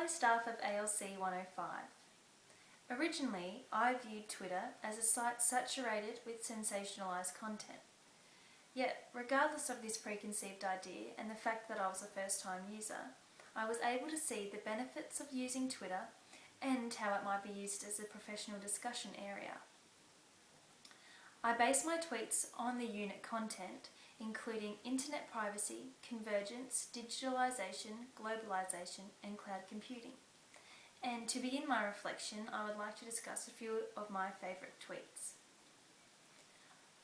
Hi staff of ALC105. Originally, I viewed Twitter as a site saturated with sensationalised content. Yet, regardless of this preconceived idea and the fact that I was a first-time user, I was able to see the benefits of using Twitter and how it might be used as a professional discussion area. I base my tweets on the unit content, including internet privacy, convergence, digitalisation, globalisation and cloud computing. And to begin my reflection, I would like to discuss a few of my favourite tweets.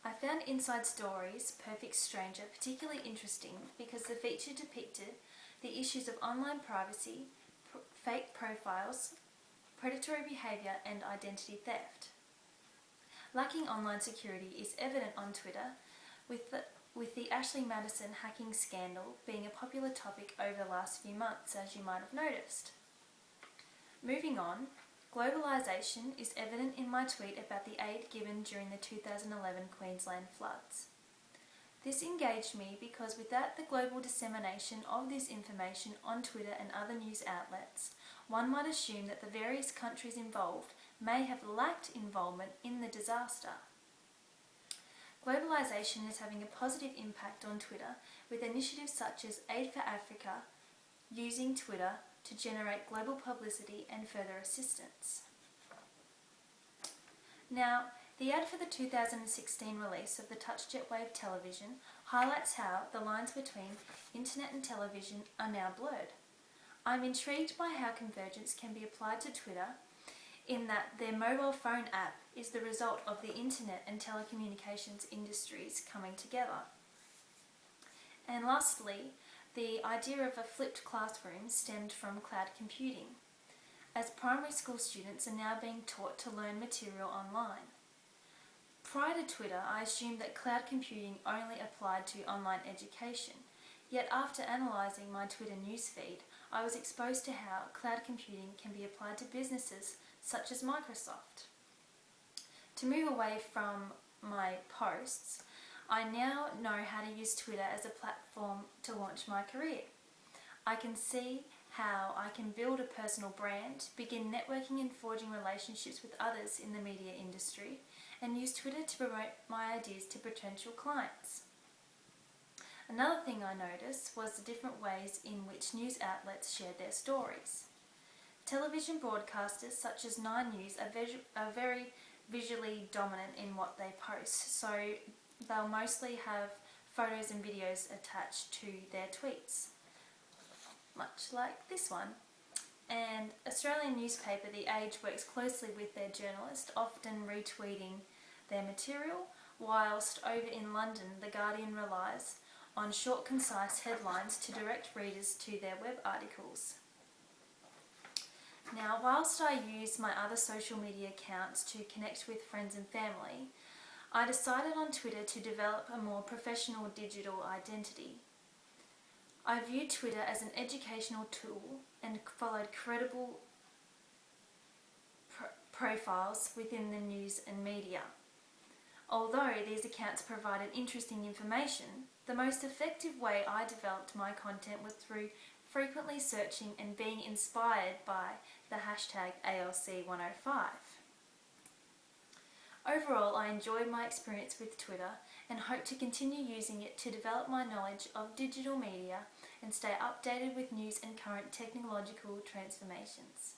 I found Inside Stories, Perfect Stranger particularly interesting because the feature depicted the issues of online privacy, fake profiles, predatory behaviour and identity theft. Lacking online security is evident on Twitter, with the Ashley Madison hacking scandal being a popular topic over the last few months, as you might have noticed. Moving on, globalisation is evident in my tweet about the aid given during the 2011 Queensland floods. This engaged me because without the global dissemination of this information on Twitter and other news outlets, one might assume that the various countries involved may have lacked involvement in the disaster. Globalisation is having a positive impact on Twitter, with initiatives such as Aid for Africa using Twitter to generate global publicity and further assistance. Now, the ad for the 2016 release of the TouchJet Wave television highlights how the lines between internet and television are now blurred. I'm intrigued by how convergence can be applied to Twitter, in that their mobile phone app is the result of the internet and telecommunications industries coming together. And lastly, the idea of a flipped classroom stemmed from cloud computing, as primary school students are now being taught to learn material online. Prior to Twitter, I assumed that cloud computing only applied to online education, yet after analysing my Twitter newsfeed, I was exposed to how cloud computing can be applied to businesses such as Microsoft. To move away from my posts, I now know how to use Twitter as a platform to launch my career. I can see how I can build a personal brand, begin networking and forging relationships with others in the media industry, and use Twitter to promote my ideas to potential clients. Another thing I noticed was the different ways in which news outlets shared their stories. Television broadcasters such as 9 News are very visually dominant in what they post, so they'll mostly have photos and videos attached to their tweets, much like this one. And Australian newspaper The Age works closely with their journalist, often retweeting their material, whilst over in London The Guardian relies on short, concise headlines to direct readers to their web articles. Now, whilst I use my other social media accounts to connect with friends and family, I decided on Twitter to develop a more professional digital identity. I viewed Twitter as an educational tool and followed credible profiles within the news and media. Although these accounts provided interesting information, the most effective way I developed my content was through frequently searching and being inspired by the hashtag ALC105. Overall, I enjoyed my experience with Twitter and hope to continue using it to develop my knowledge of digital media and stay updated with news and current technological transformations.